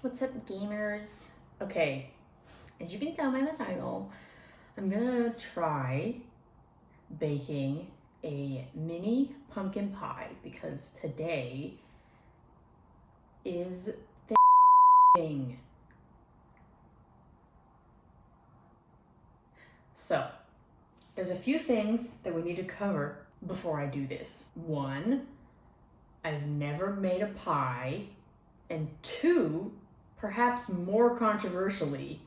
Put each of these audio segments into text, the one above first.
What's up, gamers? Okay, as you can tell by the title, I'm gonna try baking a mini pumpkin pie because today is thing. So, there's a few things that we need to cover before I do this. One, I've never made a pie, and two, perhaps more controversially,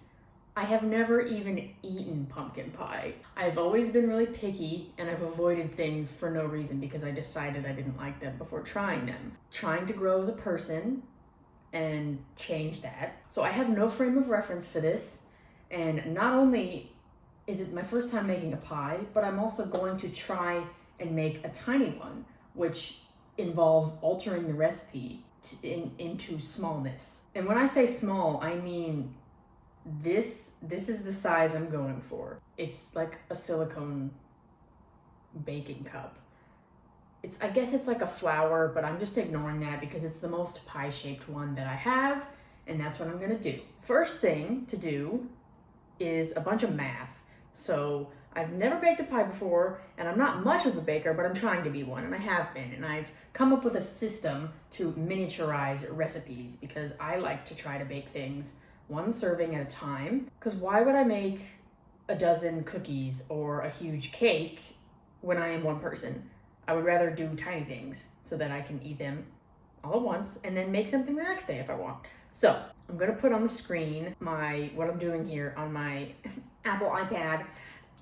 I have never even eaten pumpkin pie. I've always been really picky and I've avoided things for no reason because I decided I didn't like them before trying them. Trying to grow as a person and change that. So I have no frame of reference for this, and not only is it my first time making a pie, but I'm also going to try and make a tiny one, which involves altering the recipe into smallness. And when I say small, I mean this is the size I'm going for. It's like a silicone baking cup. I guess it's like a flower, but I'm just ignoring that because it's the most pie-shaped one that I have, and that's what I'm gonna do. First thing to do is a bunch of math. So I've never baked a pie before, and I'm not much of a baker, but I'm trying to be one, and I have been. And I've come up with a system to miniaturize recipes because I like to try to bake things one serving at a time. Because why would I make a dozen cookies or a huge cake when I am one person? I would rather do tiny things so that I can eat them all at once and then make something the next day if I want. So I'm gonna put on the screen what I'm doing here on my Apple iPad,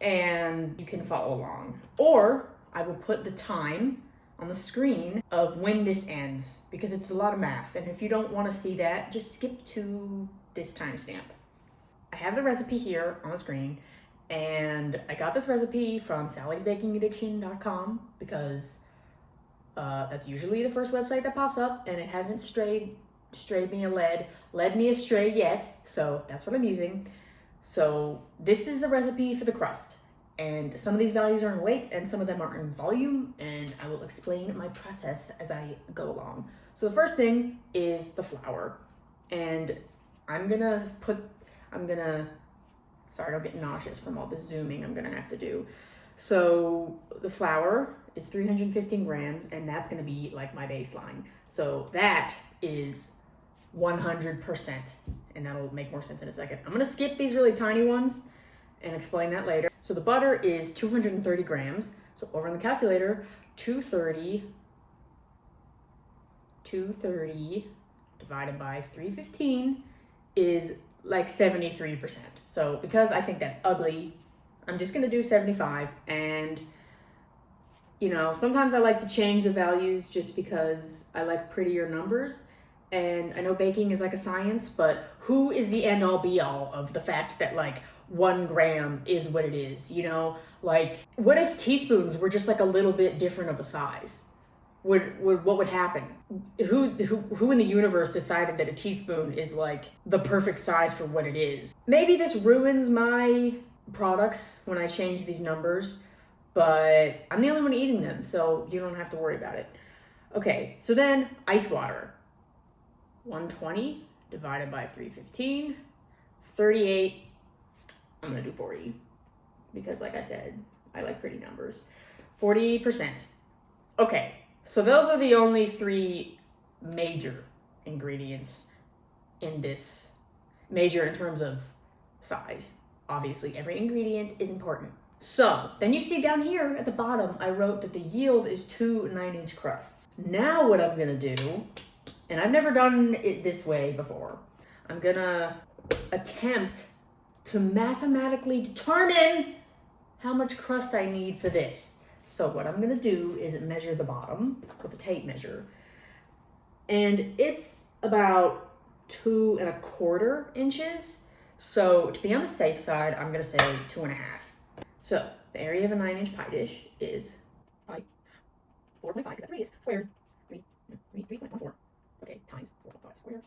and you can follow along. Or I will put the time on the screen of when this ends because it's a lot of math. And if you don't want to see that, just skip to this timestamp. I have the recipe here on the screen, and I got this recipe from sallysbakingaddiction.com because that's usually the first website that pops up, and it hasn't led me astray yet, so that's what I'm using. So this is the recipe for the crust, and some of these values are in weight and some of them are in volume, and I will explain my process as I go along. So the first thing is the flour, and sorry, don't get nauseous from all this zooming I'm gonna have to do. So the flour is 315 grams, and that's gonna be like my baseline. So that is 100%, and that'll make more sense in a second. I'm gonna skip these really tiny ones and explain that later. So the butter is 230 grams. So over on the calculator, 230 divided by 315 is like 73%. So because I think that's ugly, I'm just gonna do 75. And sometimes I like to change the values just because I like prettier numbers. And I know baking is like a science, but who is the end all be all of the fact that like 1 gram is what it is, Like, what if teaspoons were just like a little bit different of a size? What would happen? Who in the universe decided that a teaspoon is like the perfect size for what it is? Maybe this ruins my products when I change these numbers, but I'm the only one eating them, so you don't have to worry about it. Okay, so then ice water. 120 divided by 315, 38. I'm gonna do 40 because, like I said, I like pretty numbers. 40%. Okay, so those are the only 3 major ingredients in this. Major in terms of size. Obviously, every ingredient is important. So then you see down here at the bottom, I wrote that the yield is 2 9-inch crusts. Now what I'm gonna do, and I've never done it this way before, I'm gonna attempt to mathematically determine how much crust I need for this. So what I'm gonna do is measure the bottom with a tape measure. And it's about 2 1/4 inches. So to be on the safe side, I'm gonna say 2 1/2. So the area of a 9-inch pie dish is like 4.5, because that 3 is squared. 3.14. Okay, times 4.5 squared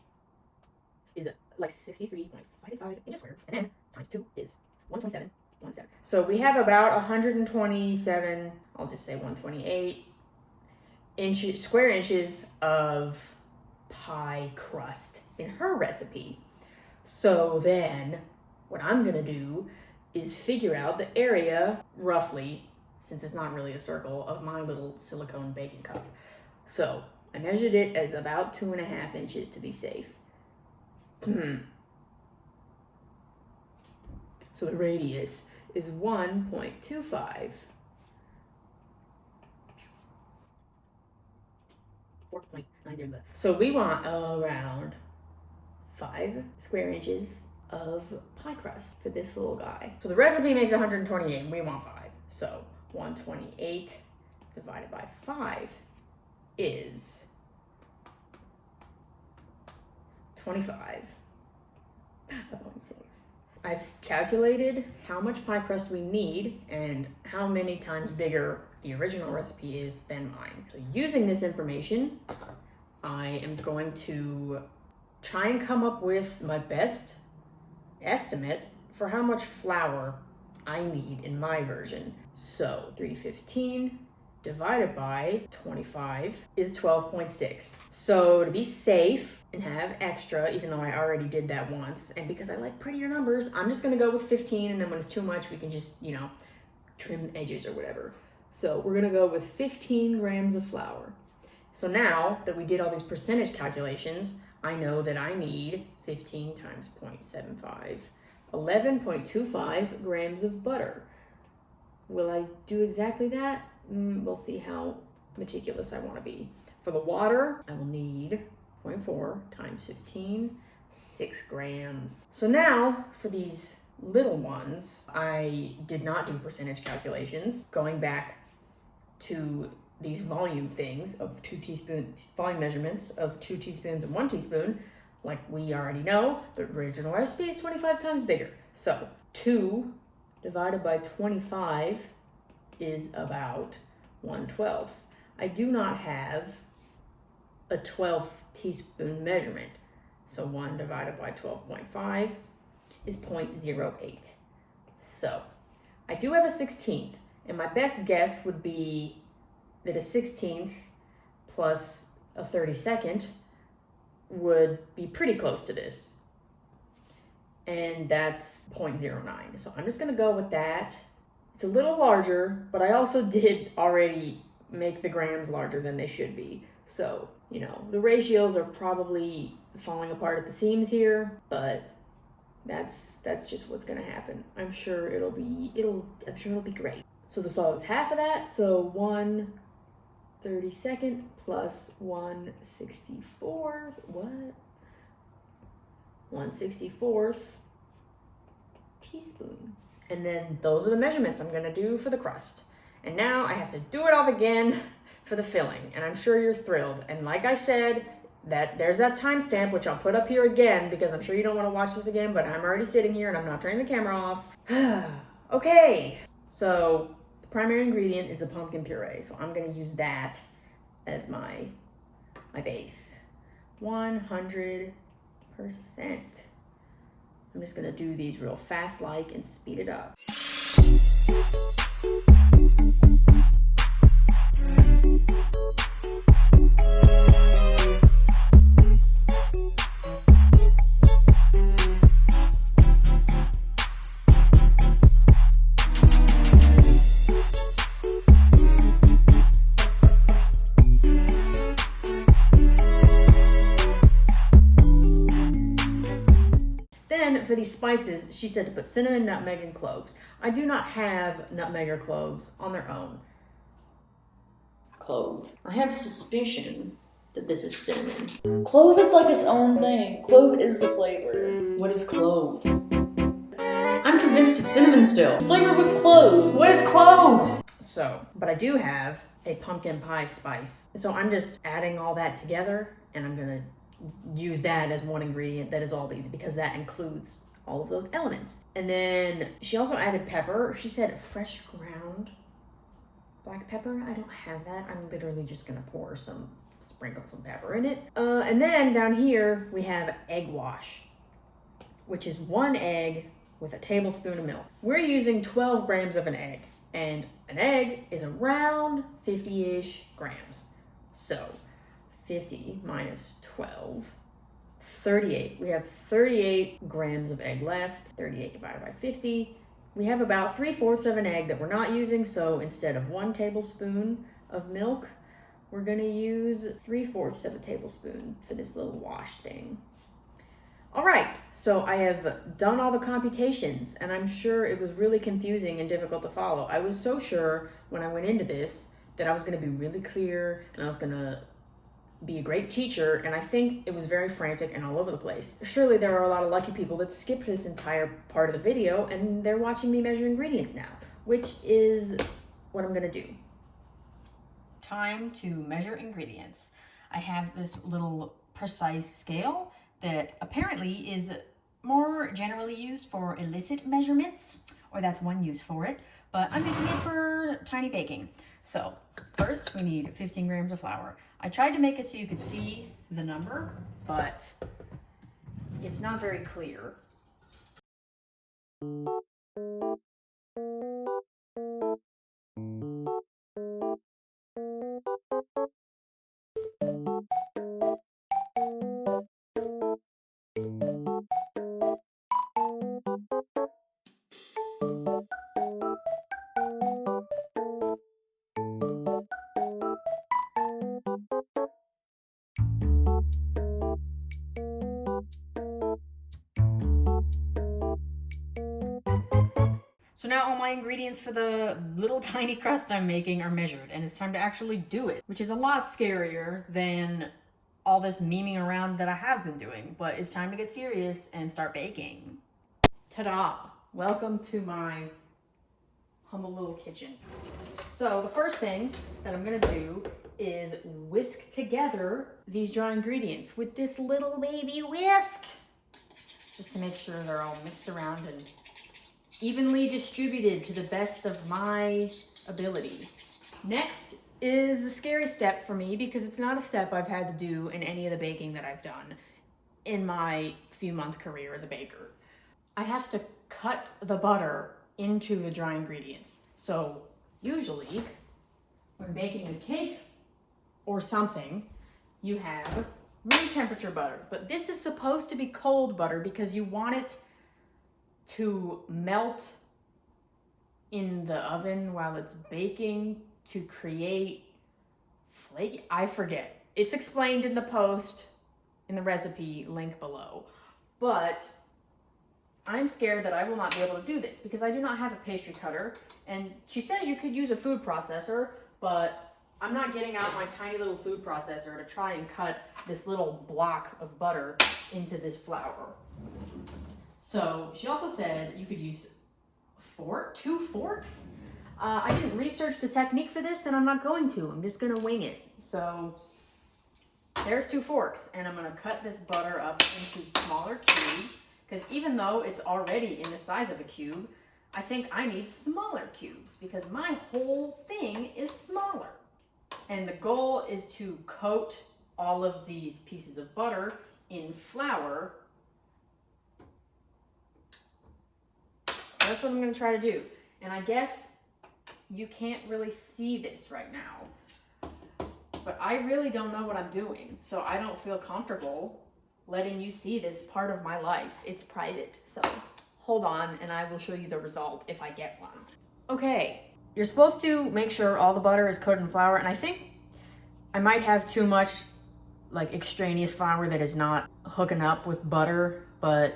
is like 63.55 inches squared, and then times 2 is 127. So we have about 127, I'll just say 128 square inches of pie crust in her recipe. So then what I'm gonna do is figure out the area roughly, since it's not really a circle, of my little silicone baking cup. So I measured it as about 2.5 inches to be safe. So the radius is 1.25. 4.90. So we want around 5 square inches of pie crust for this little guy. So the recipe makes 128 and we want 5. So 128 divided by 5 is 25.6. I've calculated how much pie crust we need and how many times bigger the original recipe is than mine. So using this information, I am going to try and come up with my best estimate for how much flour I need in my version. So 315 divided by 25 is 12.6. So to be safe and have extra, even though I already did that once, and because I like prettier numbers, I'm just gonna go with 15, and then when it's too much, we can just, trim edges or whatever. So we're gonna go with 15 grams of flour. So now that we did all these percentage calculations, I know that I need 15 times 0.75, 11.25 grams of butter. Will I do exactly that? We'll see how meticulous I want to be. For the water, I will need 0.4 times 15, 6 grams. So now for these little ones, I did not do percentage calculations. Going back to these volume things of 2 teaspoons, volume measurements of 2 teaspoons and 1 teaspoon, like we already know, the original recipe is 25 times bigger. So 2 divided by 25 is about 1/12. I do not have a 12th teaspoon measurement. So 1 divided by 12.5 is 0.08. So I do have a 16th, and my best guess would be that a 16th plus a 32nd would be pretty close to this. And that's 0.09. So I'm just gonna go with that. It's a little larger, but I also did already make the grams larger than they should be. So, the ratios are probably falling apart at the seams here, but that's just what's gonna happen. I'm sure it'll be great. So the solid's half of that, so 1/32 plus 1/64. What? 1/64 teaspoon. And then those are the measurements I'm gonna do for the crust. And now I have to do it all again for the filling, and I'm sure you're thrilled. And like I said, there's that timestamp, which I'll put up here again because I'm sure you don't want to watch this again, but I'm already sitting here and I'm not turning the camera off. Okay, so the primary ingredient is the pumpkin puree, so I'm gonna use that as my base. 100%. I'm just gonna do these real fast and speed it up. Then for these spices, she said to put cinnamon, nutmeg, and cloves. I do not have nutmeg or cloves on their own. Clove. I have suspicion that this is cinnamon. Clove is like its own thing. Clove is the flavor. What is clove? I'm convinced it's cinnamon still. Flavored with cloves. What is cloves? So, but I do have a pumpkin pie spice. So I'm just adding all that together, and I'm gonna use that as one ingredient that is all these, because that includes all of those elements. And then she also added pepper. She said fresh ground black pepper. I don't have that. I'm literally just gonna sprinkle some pepper in it. And then down here we have egg wash, which is 1 egg with a tablespoon of milk. We're using 12 grams of an egg, and an egg is around 50-ish grams. So 50 minus 12, 38. We have 38 grams of egg left. 38 divided by 50. We have about 3/4 of an egg that we're not using, so instead of 1 tablespoon of milk, we're gonna use 3/4 of a tablespoon for this little wash thing. All right, so I have done all the computations, and I'm sure it was really confusing and difficult to follow. I was so sure when I went into this that I was gonna be really clear and I was gonna be a great teacher, and I think it was very frantic and all over the place. Surely there are a lot of lucky people that skipped this entire part of the video and they're watching me measure ingredients now, which is what I'm gonna do. Time to measure ingredients. I have this little precise scale that apparently is more generally used for illicit measurements, or that's one use for it, but I'm using it for tiny baking. So first we need 15 grams of flour. I tried to make it so you could see the number, but it's not very clear. So now all my ingredients for the little tiny crust I'm making are measured, and it's time to actually do it, which is a lot scarier than all this memeing around that I have been doing, but it's time to get serious and start baking. Ta-da! Welcome to my humble little kitchen. So the first thing that I'm gonna do is whisk together these dry ingredients with this little baby whisk, just to make sure they're all mixed around and evenly distributed to the best of my ability. Next is a scary step for me because it's not a step I've had to do in any of the baking that I've done in my few-month career as a baker. I have to cut the butter into the dry ingredients. So usually when baking a cake or something, you have room temperature butter, but this is supposed to be cold butter because you want it to melt in the oven while it's baking to create flaky, I forget. It's explained in the post, in the recipe link below, but I'm scared that I will not be able to do this because I do not have a pastry cutter, and she says you could use a food processor, but I'm not getting out my tiny little food processor to try and cut this little block of butter into this flour. So she also said you could use 2 forks. I didn't research the technique for this, and I'm not going to. I'm just gonna wing it. So there's 2 forks, and I'm gonna cut this butter up into smaller cubes, because even though it's already in the size of a cube, I think I need smaller cubes because my whole thing is smaller. And the goal is to coat all of these pieces of butter in flour. So that's what I'm gonna try to do. And I guess you can't really see this right now, but I really don't know what I'm doing. So I don't feel comfortable letting you see this part of my life. It's private. So hold on and I will show you the result if I get one. Okay, you're supposed to make sure all the butter is coated in flour, and I think I might have too much like extraneous flour that is not hooking up with butter, but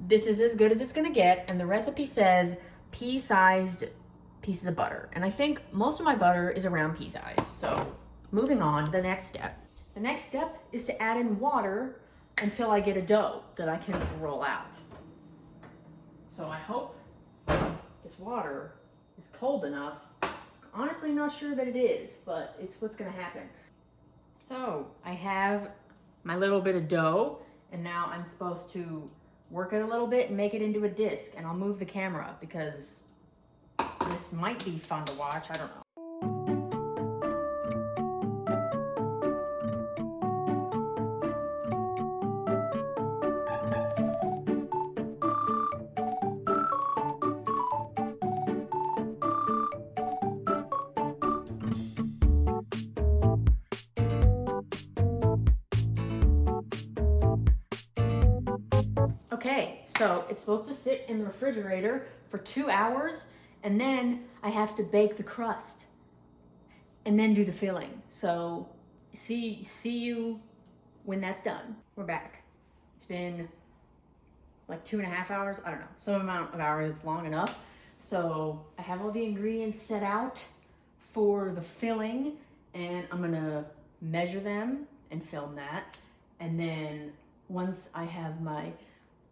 this is as good as it's gonna get, and the recipe says pea-sized pieces of butter, and I think most of my butter is around pea size. So moving on to the next step. The next step is to add in water until I get a dough that I can roll out. So I hope this water is cold enough. Honestly, not sure that it is, but it's what's gonna happen. So I have my little bit of dough, and now I'm supposed to work it a little bit and make it into a disc, and I'll move the camera because this might be fun to watch, I don't know. Okay, so it's supposed to sit in the refrigerator for 2 hours, and then I have to bake the crust and then do the filling. So see you when that's done. We're back. It's been like 2.5 hours. I don't know, some amount of hours. It's long enough. So I have all the ingredients set out for the filling, and I'm gonna measure them and film that. And then once I have my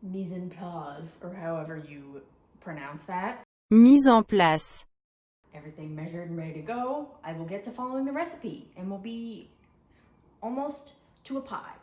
mise en place, or however you pronounce that, Mise en place. everything measured and ready to go, I will get to following the recipe and we'll be almost to a pie.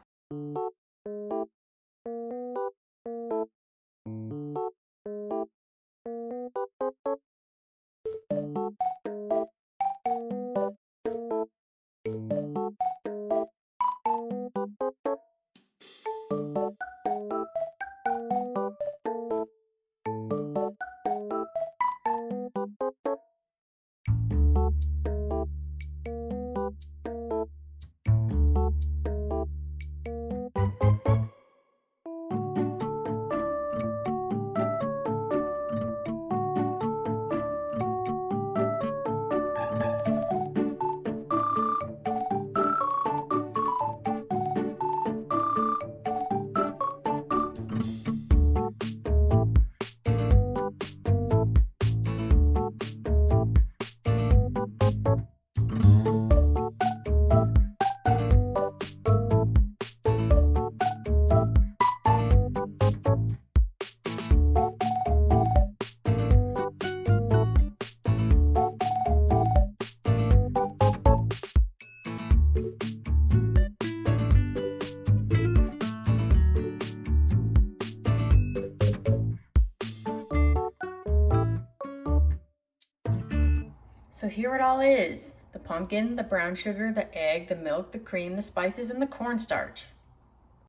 So here it all is: the pumpkin, the brown sugar, the egg, the milk, the cream, the spices, and the cornstarch.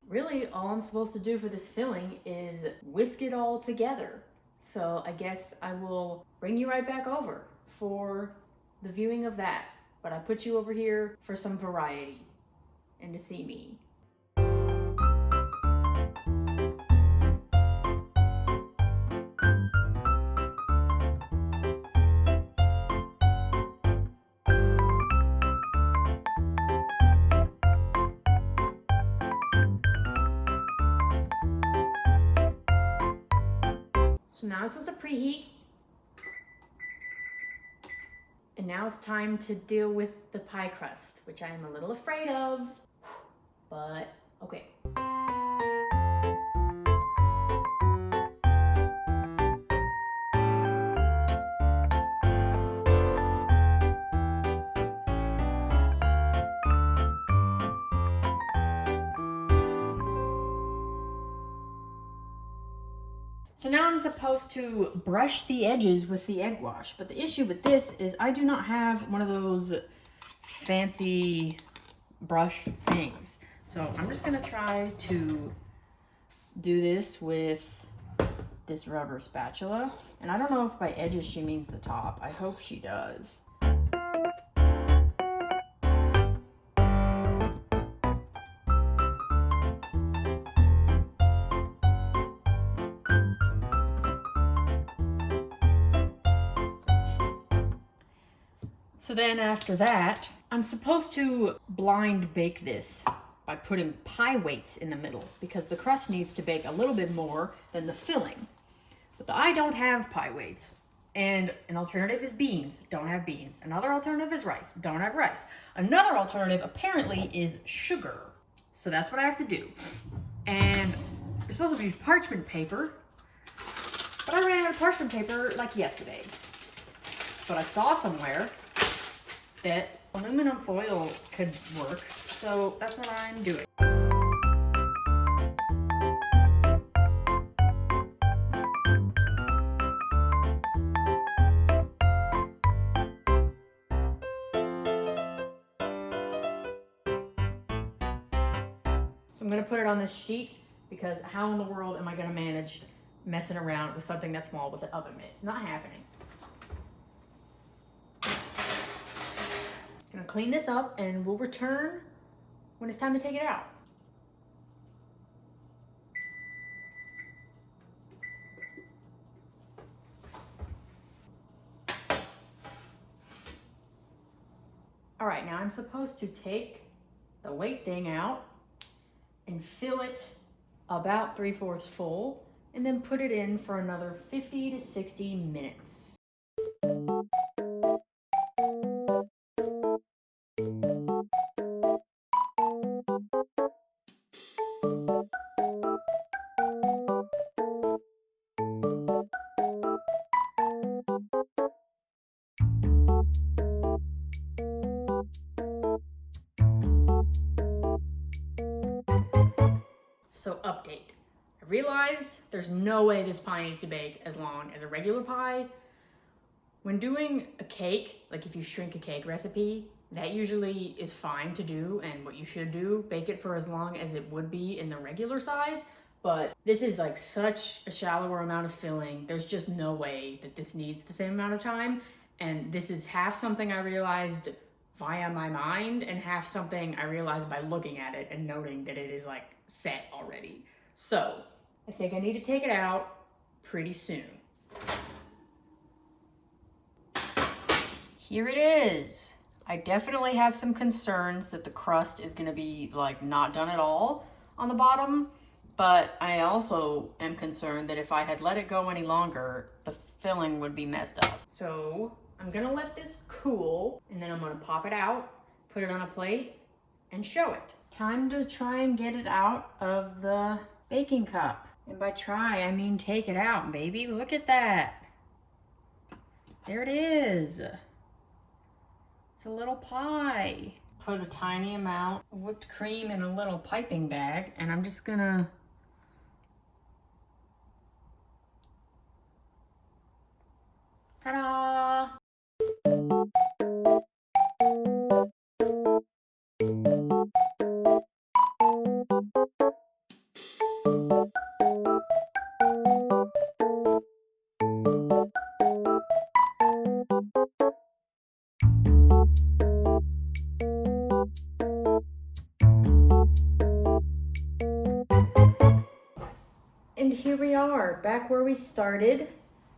Really, all I'm supposed to do for this filling is whisk it all together. So I guess I will bring you right back over for the viewing of that. But I put you over here for some variety and to see me. So now it's just a preheat. And now it's time to deal with the pie crust, which I am a little afraid of, but okay. So now I'm supposed to brush the edges with the egg wash, but the issue with this is I do not have one of those fancy brush things. So I'm just gonna try to do this with this rubber spatula. And I don't know if by edges she means the top. I hope she does. So then after that, I'm supposed to blind bake this by putting pie weights in the middle because the crust needs to bake a little bit more than the filling. But I don't have pie weights. And an alternative is beans, don't have beans. Another alternative is rice, don't have rice. Another alternative apparently is sugar. So that's what I have to do. And you're supposed to use parchment paper, but I ran out of parchment paper like yesterday. But I saw somewhere that aluminum foil could work, so that's what I'm doing. So I'm gonna put it on this sheet because how in the world am I gonna manage messing around with something that small with an oven mitt? Not happening. Gonna clean this up and we'll return when it's time to take it out. All right, now I'm supposed to take the weight thing out and fill it about 3/4 full, and then put it in for another 50 to 60 minutes. So update. I realized there's no way this pie needs to bake as long as a regular pie. When doing a cake, like if you shrink a cake recipe, that usually is fine to do, and what you should do, bake it for as long as it would be in the regular size. But this is like such a shallower amount of filling. There's just no way that this needs the same amount of time. And this is half something I realized via my mind and half something I realized by looking at it and noting that it is like set already. So I think I need to take it out pretty soon. Here it is. I definitely have some concerns that the crust is gonna be like not done at all on the bottom, but I also am concerned that if I had let it go any longer, the filling would be messed up. So I'm gonna let this cool, and then I'm gonna pop it out, put it on a plate, and show it. Time to try and get it out of the baking cup. And by try, I mean take it out, baby. Look at that. There it is. It's a little pie. Put a tiny amount of whipped cream in a little piping bag, and I'm just gonna ta-da! And here we are, back where we started,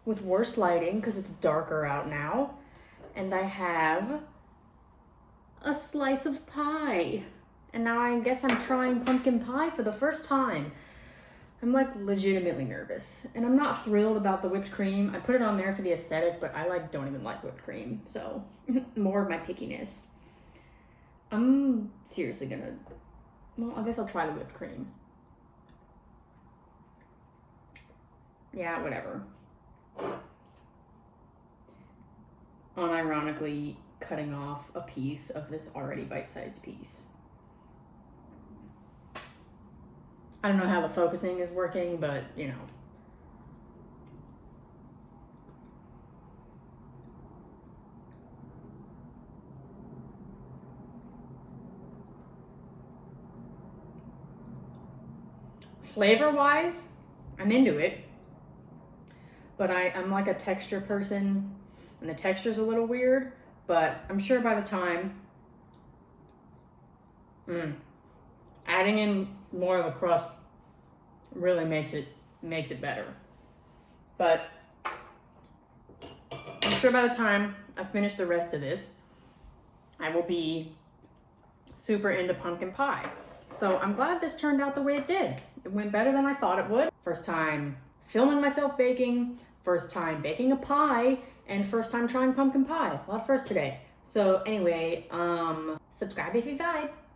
with worse lighting because it's darker out now. And I have a slice of pie. And now I guess I'm trying pumpkin pie for the first time. I'm like legitimately nervous. And I'm not thrilled about the whipped cream. I put it on there for the aesthetic, but I like don't even like whipped cream. So more of my pickiness. I'm seriously gonna, well, I guess I'll try the whipped cream. Yeah, whatever. Unironically cutting off a piece of this already bite-sized piece. I don't know how the focusing is working, but you know. Flavor-wise, I'm into it. But I'm like a texture person, and the texture's a little weird, but I'm sure by the time adding in more of the crust really makes it better. But I'm sure by the time I finish the rest of this, I will be super into pumpkin pie. So I'm glad this turned out the way it did. It went better than I thought it would. First time filming myself baking, first time baking a pie, and first time trying pumpkin pie. A lot of firsts today. So anyway, subscribe if you vibe.